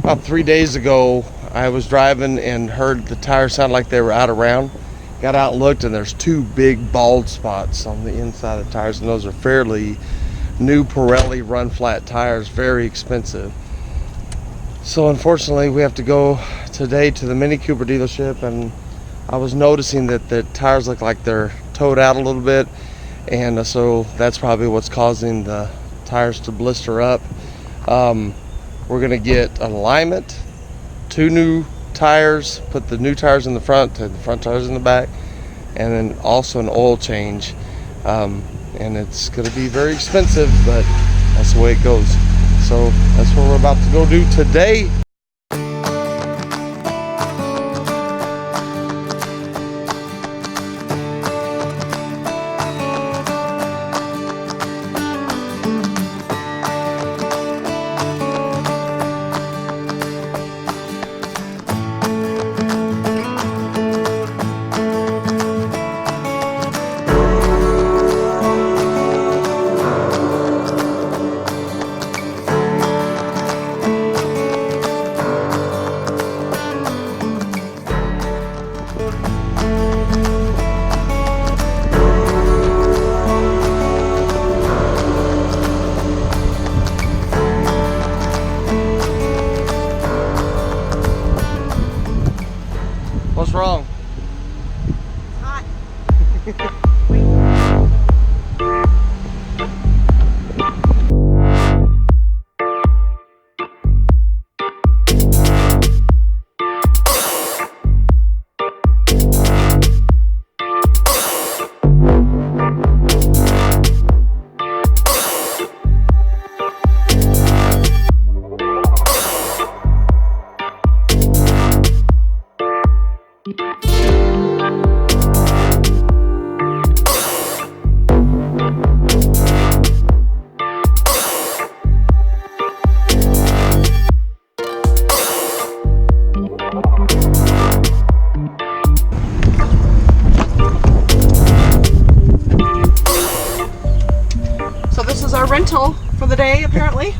About 3 days ago, I was driving and heard the tires sound like they were out of round. Got out and looked, and there's two big bald spots on the inside of the tires, and those are fairly new Pirelli run flat tires, very expensive. So unfortunately, we have to go today to the Mini Cooper dealership, and I was noticing that the tires look like they're towed out a little bit, and so that's probably what's causing the tires to blister up. We're gonna get an alignment, 2 new tires, put the new tires in the front and the front tires in the back, and then also an oil change. And it's gonna be very expensive, but that's the way it goes. So that's what we're about to go do today. What's wrong? It's hot. So this is our rental for the day, apparently.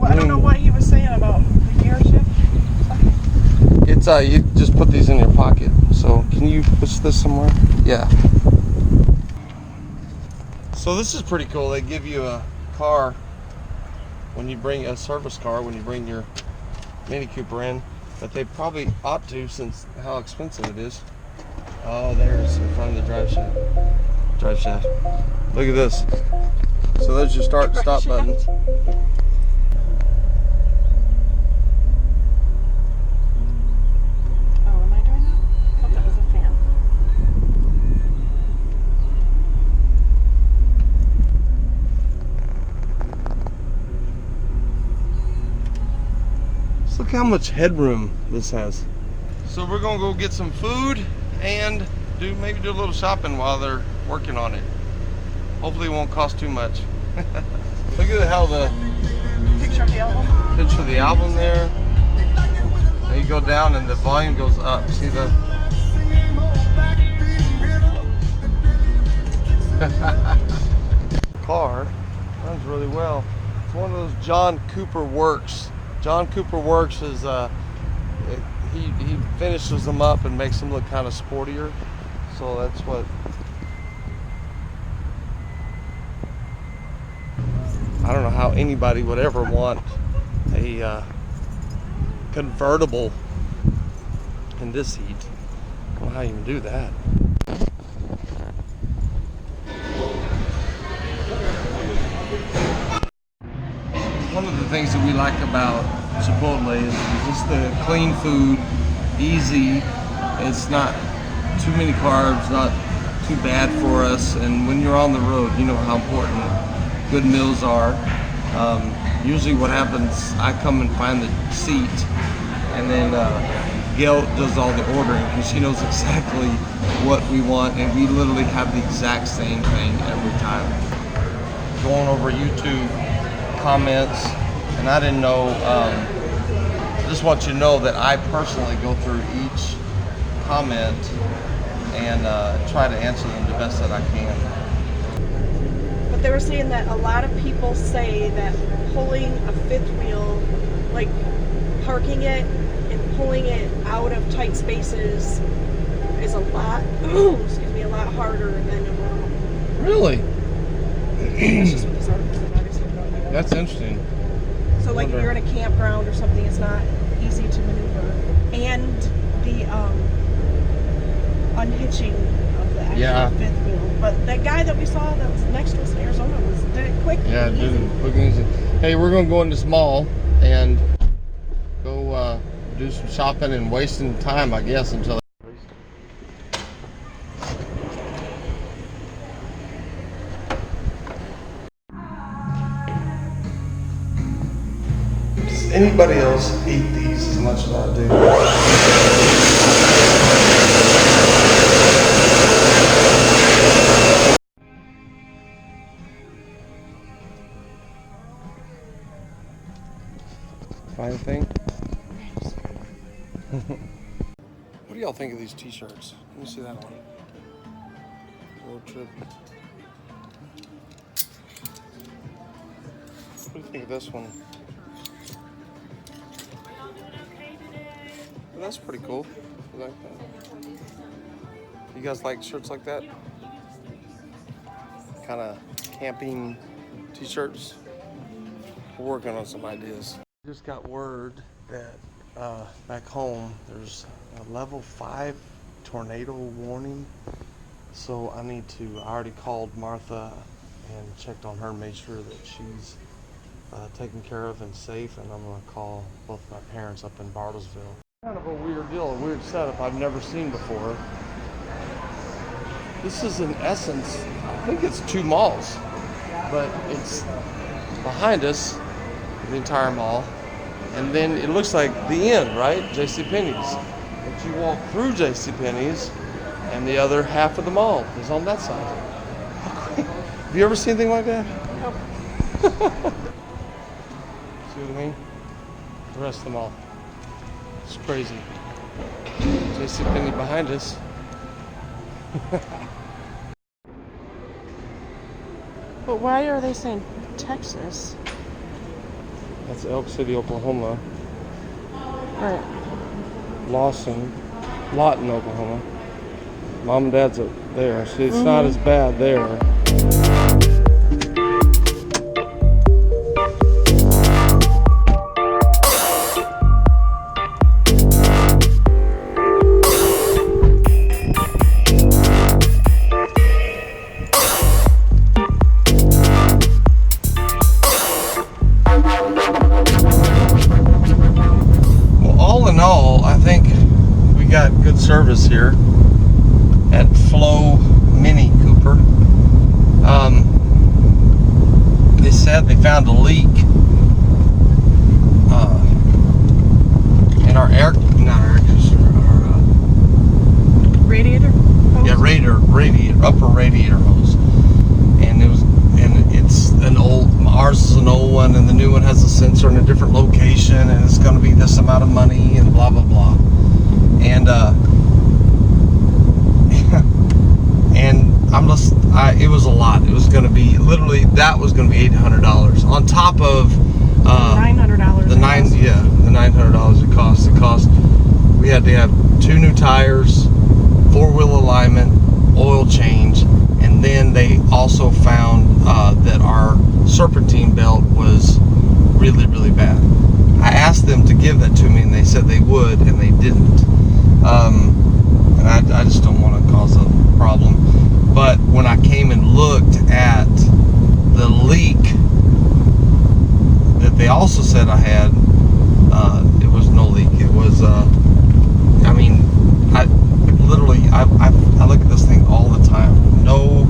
I don't know what he was saying about the gear shift. It's you just put these in your pocket. So can you push this somewhere? Yeah. So this is pretty cool. They give you a car when you bring a service car when you bring your Mini Cooper in, but they probably ought to, since how expensive it is. Oh, there's in front of the drive shaft. Drive shaft. Look at this. So there's your start and stop buttons. Oh, am I doing that? I thought that was a fan. Just look how much headroom this has. So we're gonna go get some food and maybe do a little shopping while they're working on it. Hopefully it won't cost too much. Look at how the Picture of the album. there. Now you go down and the volume goes up. See the car runs really well. It's one of those John Cooper Works. John Cooper Works is he finishes them up and makes them look kind of sportier. So that's what. I don't know how anybody would ever want a convertible in this heat. I don't know how you can do that. One of the things that we like about Chipotle is just the clean food, easy. It's not too many carbs, not too bad for us. And when you're on the road, you know how important good meals are. Usually what happens, I come and find the seat, and then Gale does all the ordering because she knows exactly what we want, and we literally have the exact same thing every time. Going over YouTube comments, and I didn't know, I just want you to know that I personally go through each comment and try to answer them the best that I can. But they were saying that a lot of people say that pulling a fifth wheel, like parking it and pulling it out of tight spaces, is a lot, excuse me, a lot harder than a normal. Really? That's just what this article said, obviously. That's interesting. So like if you're in a campground or something, it's not easy to maneuver. And the unhitching of the actual fifth wheel. But that guy that we saw that was next to us in Arizona did it quick. Yeah, did it quick and easy. Hey, we're gonna go in this mall and go do some shopping and wasting time, I guess, until. Does anybody else eat these as much as I do? Fine thing. What do y'all think of these t-shirts? Let me see that one. Road trip. What do you think of this one? Well, that's pretty cool. You like that? You guys like shirts like that? Kind of camping t-shirts. We're working on some ideas. Just got word that back home there's a level 5 tornado warning. So I already called Martha and checked on her, made sure that she's taken care of and safe, and I'm going to call both my parents up in Bartlesville. Kind of a weird deal, a weird setup I've never seen before. This is in essence, I think it's 2 malls, but it's behind us, the entire mall, and then it looks like the end, right? JCPenney's. But you walk through JCPenney's, and the other half of the mall is on that side. Have you ever seen anything like that? Nope. See what I mean? The rest of the mall. It's crazy. JCPenney behind us. But why are they saying Texas? That's Elk City, Oklahoma. Right. Lawton, Oklahoma. Mom and Dad's up there, so it's not as bad there. Good service here at Flo Mini Cooper. They said they found a leak in our Radiator hose? Yeah, upper radiator hose, and it's an old. Ours is an old one, and the new one has a sensor in a different location, and it's going to be this amount of money, and blah blah blah. And it was a lot. It was going to be that was going to be $800 on top of $900. The $900 it cost. We had to have 2 new tires, 4-wheel alignment, oil change, and then they also found that our serpentine belt was really, really bad. I asked them to give that to me, and they said they would, and they didn't. And I just don't want to cause a problem. But when I came and looked at the leak that they also said I had, it was no leak. It was, I look at this thing all the time. No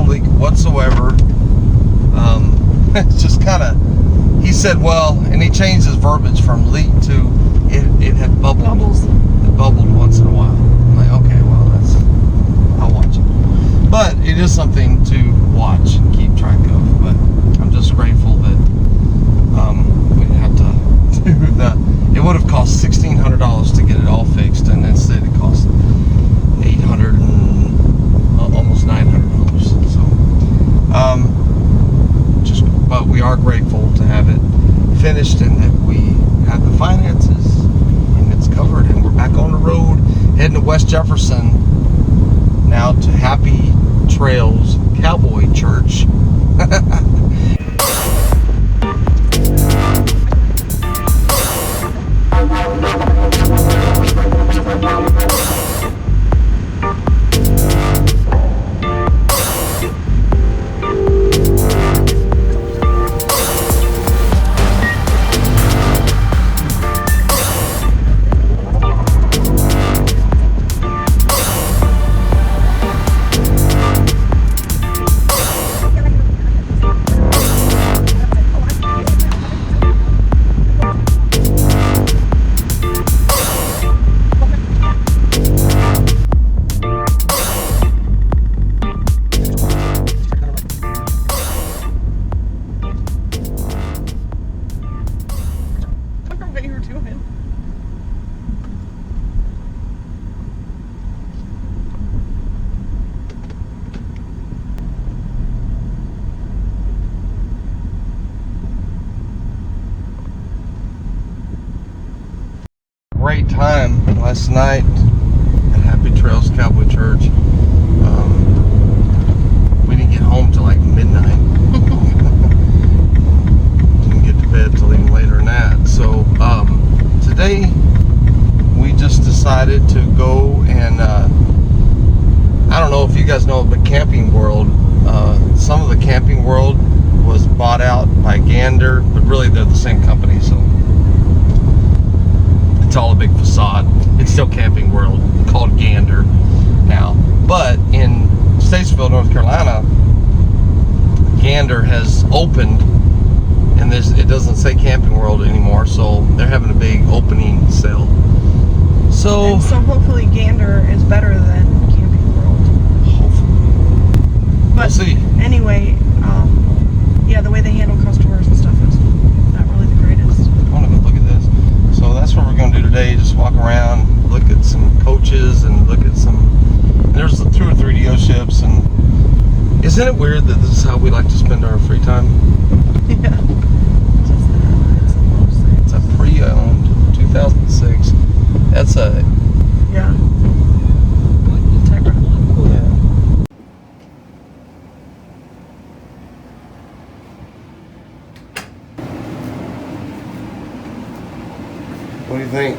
leak whatsoever. It's just kind of, he said, well, and he changed his verbiage from leak to it had bubbled. It bubbled once in a while. I'm like, okay, well, I'll watch it. But it is something to watch and keep track of. But I'm just grateful that we didn't have to do that. It would have cost $1,600 to get it all fixed, and instead it cost $800 and almost $900. So, are grateful to have it finished and that we have the finances and it's covered, and we're back on the road heading to West Jefferson now to Happy Trails Cowboy Church. Great time last night at Happy Trails Cowboy Church. We didn't get home till like midnight. Didn't get to bed till even later than that. So today we just decided to go and I don't know if you guys know, but Camping World, some of the Camping World was bought out by Gander, but really they're the same company, so it's all a big facade. It's still Camping World, called Gander now. But in Statesville, North Carolina, Gander has opened, and it doesn't say Camping World anymore, so they're having a big opening sale. So hopefully Gander is better than Camping World. Hopefully. But we'll see. Anyway, yeah, the way they handle customers and stuff is not really the greatest. I want to go look at this. So that's what we're going to do today. Just walk around, look at some coaches, and look at some. And there's 2 or 3 dealerships, and isn't it weird that this is how we like to spend our free time? Yeah. It's a pre-owned 2006. That's a yeah. Tegra. Yeah. What do you think?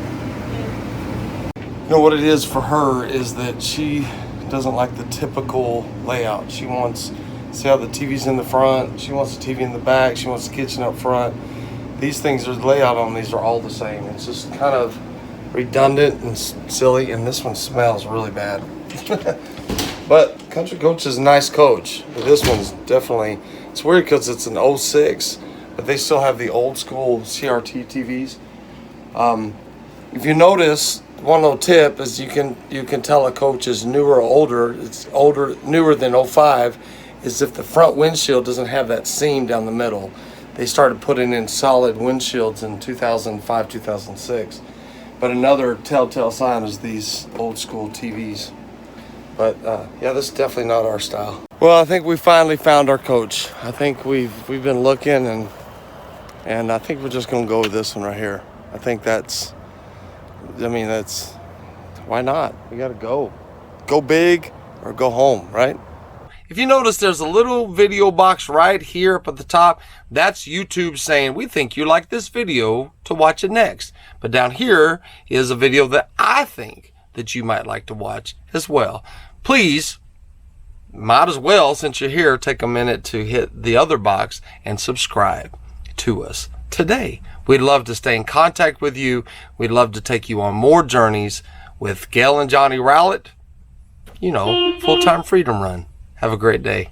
You know what it is for her is that she doesn't like the typical layout. She wants, see how the TV's in the front, she wants the TV in the back, she wants the kitchen up front. These things, are the layout on these are all the same. It's just kind of redundant and silly, and this one smells really bad. But Country Coach is a nice coach. But this one's definitely, it's weird because it's an 06, but they still have the old school CRT TVs. If you notice, one little tip is you can tell a coach is newer or older. It's newer than 05, is if the front windshield doesn't have that seam down the middle. They started putting in solid windshields in 2005, 2006. But another telltale sign is these old school TVs. But yeah, this is definitely not our style. Well, I think we finally found our coach. I think we've been looking, and I think we're just gonna go with this one right here. I think that's why not? We gotta go big or go home, right? If you notice, there's a little video box right here up at the top. That's YouTube saying, we think you like this video, to watch it next. But down here is a video that I think that you might like to watch as well. Please, might as well, since you're here, take a minute to hit the other box and subscribe to us today. We'd love to stay in contact with you. We'd love to take you on more journeys with Gale and Johnny Rowlett. You know, FullTime Freedom Run. Have a great day.